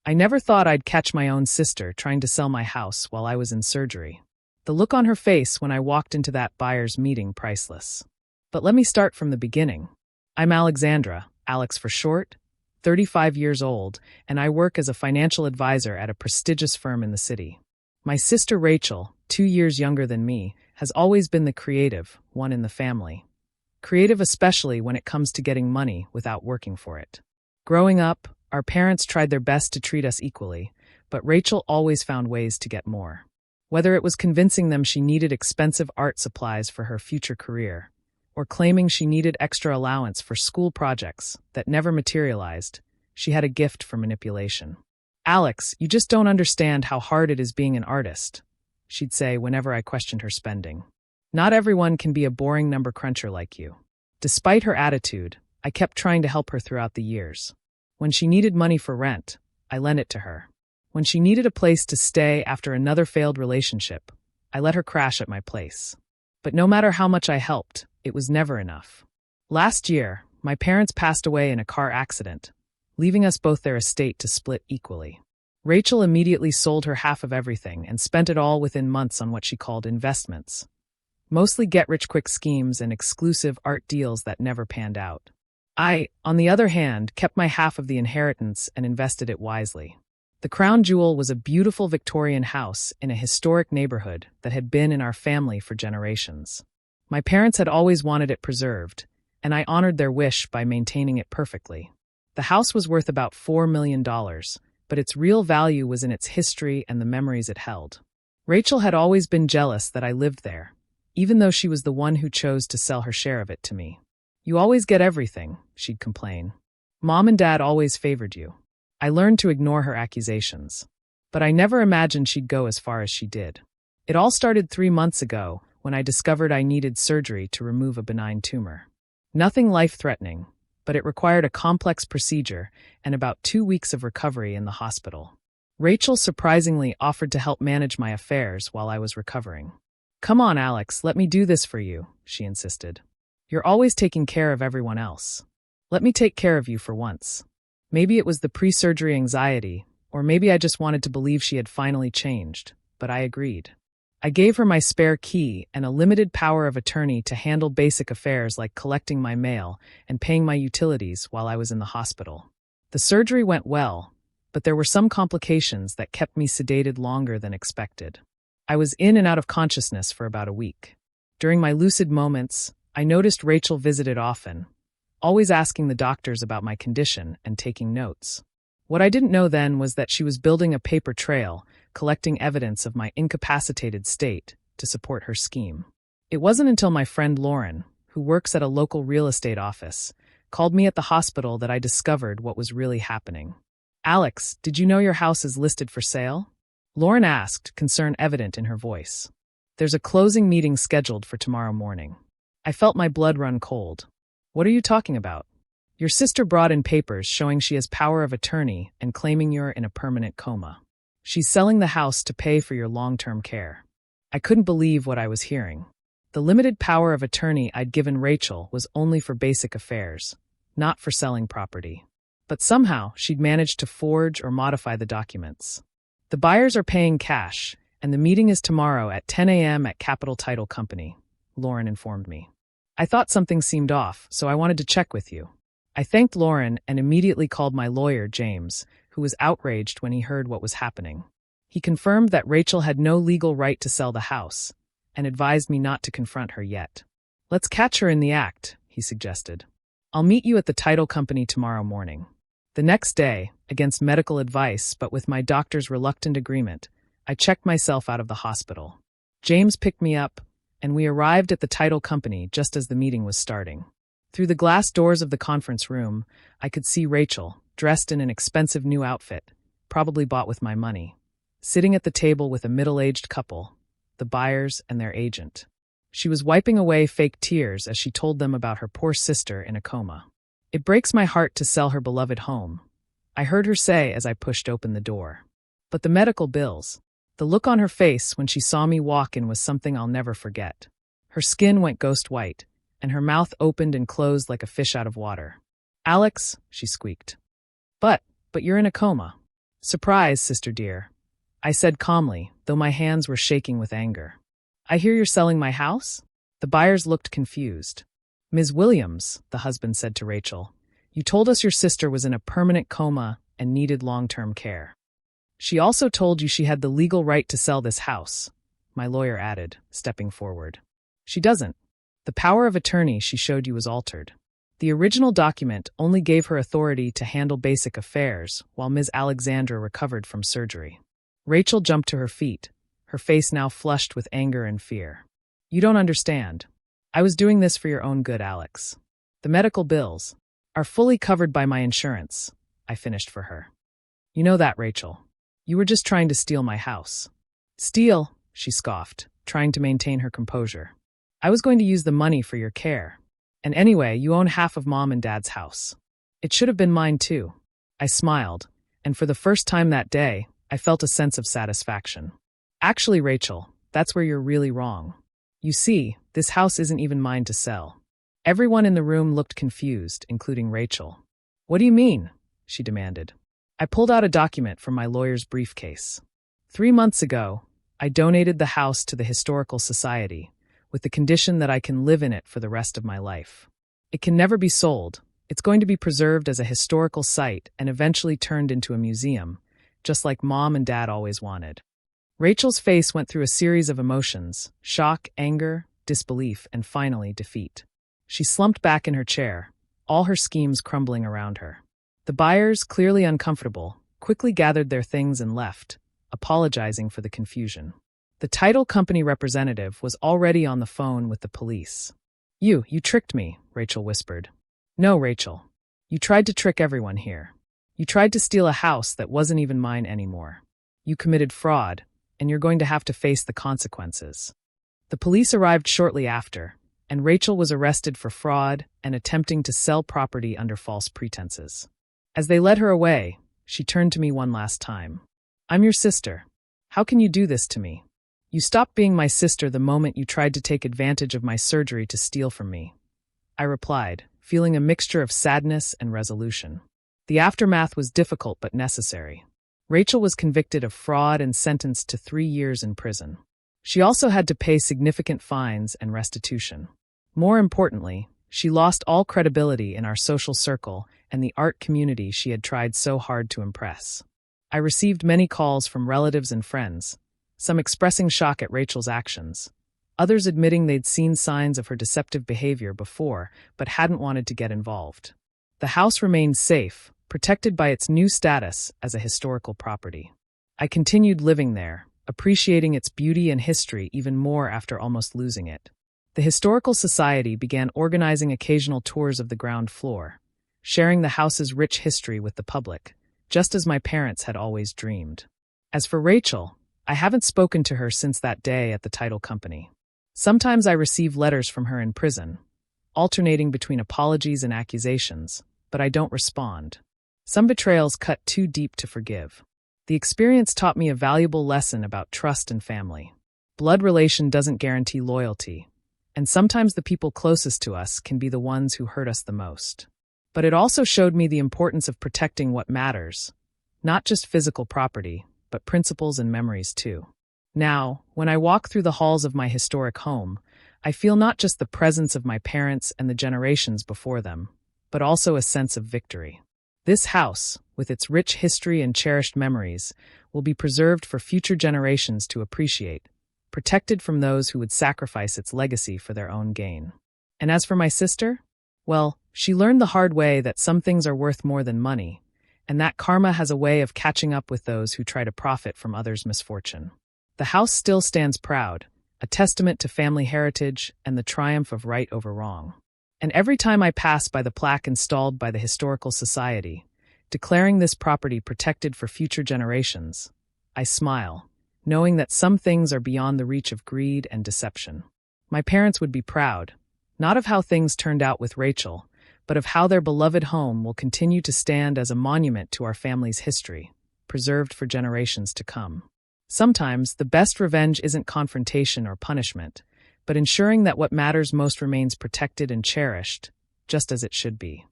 I never thought I'd catch my own sister trying to sell my house while I was in surgery. The look on her face when I walked into that buyer's meeting, priceless. But let me start from the beginning. I'm Alexandra, Alex for short, 35 years old, and I work as a financial advisor at a prestigious firm in the city. My sister Rachel, 2 years younger than me, has always been the creative one in the family. Creative especially when it comes to getting money without working for it. Growing up, our parents tried their best to treat us equally, but Rachel always found ways to get more. Whether it was convincing them she needed expensive art supplies for her future career, or claiming she needed extra allowance for school projects that never materialized, she had a gift for manipulation. "Alex, you just don't understand how hard it is being an artist," she'd say whenever I questioned her spending. "Not everyone can be a boring number cruncher like you." Despite her attitude, I kept trying to help her throughout the years. When she needed money for rent, I lent it to her. When she needed a place to stay after another failed relationship, I let her crash at my place. But no matter how much I helped, it was never enough. Last year, my parents passed away in a car accident, leaving us both their estate to split equally. Rachel immediately sold her half of everything and spent it all within months on what she called investments. Mostly get-rich-quick schemes and exclusive art deals that never panned out. I, on the other hand, kept my half of the inheritance and invested it wisely. The crown jewel was a beautiful Victorian house in a historic neighborhood that had been in our family for generations. My parents had always wanted it preserved, and I honored their wish by maintaining it perfectly. The house was worth about $4 million, but its real value was in its history and the memories it held. Rachel had always been jealous that I lived there, even though she was the one who chose to sell her share of it to me. "You always get everything," she'd complain. "Mom and Dad always favored you." I learned to ignore her accusations. But I never imagined she'd go as far as she did. It all started 3 months ago when I discovered I needed surgery to remove a benign tumor. Nothing life-threatening, but it required a complex procedure and about 2 weeks of recovery in the hospital. Rachel surprisingly offered to help manage my affairs while I was recovering. "Come on, Alex, let me do this for you," she insisted. "You're always taking care of everyone else. Let me take care of you for once." Maybe it was the pre-surgery anxiety, or maybe I just wanted to believe she had finally changed, but I agreed. I gave her my spare key and a limited power of attorney to handle basic affairs like collecting my mail and paying my utilities while I was in the hospital. The surgery went well, but there were some complications that kept me sedated longer than expected. I was in and out of consciousness for about a week. During my lucid moments, I noticed Rachel visited often, always asking the doctors about my condition and taking notes. What I didn't know then was that she was building a paper trail, collecting evidence of my incapacitated state to support her scheme. It wasn't until my friend Lauren, who works at a local real estate office, called me at the hospital that I discovered what was really happening. "Alex, did you know your house is listed for sale?" Lauren asked, concern evident in her voice. "There's a closing meeting scheduled for tomorrow morning." I felt my blood run cold. "What are you talking about?" "Your sister brought in papers showing she has power of attorney and claiming you're in a permanent coma. She's selling the house to pay for your long-term care." I couldn't believe what I was hearing. The limited power of attorney I'd given Rachel was only for basic affairs, not for selling property. But somehow she'd managed to forge or modify the documents. "The buyers are paying cash, and the meeting is tomorrow at 10 a.m. at Capital Title Company," Lauren informed me. I thought something seemed off, so I wanted to check with you. I thanked Lauren and immediately called my lawyer, James, who was outraged when he heard what was happening. He confirmed that Rachel had no legal right to sell the house and advised me not to confront her yet. "Let's catch her in the act," he suggested. "I'll meet you at the title company tomorrow morning." The next day, against medical advice but with my doctor's reluctant agreement, I checked myself out of the hospital. James picked me up, and we arrived at the title company just as the meeting was starting. Through the glass doors of the conference room, I could see Rachel, dressed in an expensive new outfit, probably bought with my money, sitting at the table with a middle-aged couple, the buyers and their agent. She was wiping away fake tears as she told them about her poor sister in a coma. "It breaks my heart to sell her beloved home," I heard her say as I pushed open the door. "But the medical bills." The look on her face when she saw me walk in was something I'll never forget. Her skin went ghost white, and her mouth opened and closed like a fish out of water. "Alex," she squeaked. But you're in a coma." Surprise, sister dear, I said calmly, though my hands were shaking with anger. I hear you're selling my house? The buyers looked confused. Ms. Williams, the husband said to Rachel, you told us your sister was in a permanent coma and needed long-term care. She also told you she had the legal right to sell this house, my lawyer added, stepping forward. She doesn't. The power of attorney she showed you was altered. The original document only gave her authority to handle basic affairs while Ms. Alexandra recovered from surgery. Rachel jumped to her feet, her face now flushed with anger and fear. You don't understand. I was doing this for your own good, Alex. The medical bills are fully covered by my insurance, I finished for her. You know that, Rachel. You were just trying to steal my house. Steal, she scoffed, trying to maintain her composure. I was going to use the money for your care. And anyway, you own half of Mom and Dad's house. It should have been mine too. I smiled, and for the first time that day, I felt a sense of satisfaction. Actually, Rachel, that's where you're really wrong. You see, this house isn't even mine to sell. Everyone in the room looked confused, including Rachel. What do you mean? She demanded. I pulled out a document from my lawyer's briefcase. 3 months ago, I donated the house to the Historical Society, with the condition that I can live in it for the rest of my life. It can never be sold. It's going to be preserved as a historical site and eventually turned into a museum, just like Mom and Dad always wanted. Rachel's face went through a series of emotions: shock, anger, disbelief, and finally defeat. She slumped back in her chair, all her schemes crumbling around her. The buyers, clearly uncomfortable, quickly gathered their things and left, apologizing for the confusion. The title company representative was already on the phone with the police. You tricked me, Rachel whispered. No, Rachel. You tried to trick everyone here. You tried to steal a house that wasn't even mine anymore. You committed fraud, and you're going to have to face the consequences. The police arrived shortly after, and Rachel was arrested for fraud and attempting to sell property under false pretenses. As they led her away, she turned to me one last time. I'm your sister. How can you do this to me? You stopped being my sister the moment you tried to take advantage of my surgery to steal from me. I replied, feeling a mixture of sadness and resolution. The aftermath was difficult but necessary. Rachel was convicted of fraud and sentenced to 3 years in prison. She also had to pay significant fines and restitution. More importantly, she lost all credibility in our social circle and the art community she had tried so hard to impress. I received many calls from relatives and friends, some expressing shock at Rachel's actions, others admitting they'd seen signs of her deceptive behavior before but hadn't wanted to get involved. The house remained safe, protected by its new status as a historical property. I continued living there, appreciating its beauty and history even more after almost losing it. The Historical Society began organizing occasional tours of the ground floor, sharing the house's rich history with the public, just as my parents had always dreamed. As for Rachel, I haven't spoken to her since that day at the title company. Sometimes I receive letters from her in prison, alternating between apologies and accusations, but I don't respond. Some betrayals cut too deep to forgive. The experience taught me a valuable lesson about trust and family. Blood relation doesn't guarantee loyalty, and sometimes the people closest to us can be the ones who hurt us the most. But it also showed me the importance of protecting what matters, not just physical property, but principles and memories too. Now, when I walk through the halls of my historic home, I feel not just the presence of my parents and the generations before them, but also a sense of victory. This house, with its rich history and cherished memories, will be preserved for future generations to appreciate, protected from those who would sacrifice its legacy for their own gain. And as for my sister? Well, she learned the hard way that some things are worth more than money, and that karma has a way of catching up with those who try to profit from others' misfortune. The house still stands proud, a testament to family heritage and the triumph of right over wrong. And every time I pass by the plaque installed by the Historical Society, declaring this property protected for future generations, I smile, knowing that some things are beyond the reach of greed and deception. My parents would be proud, not of how things turned out with Rachel, but of how their beloved home will continue to stand as a monument to our family's history, preserved for generations to come. Sometimes, the best revenge isn't confrontation or punishment, but ensuring that what matters most remains protected and cherished, just as it should be.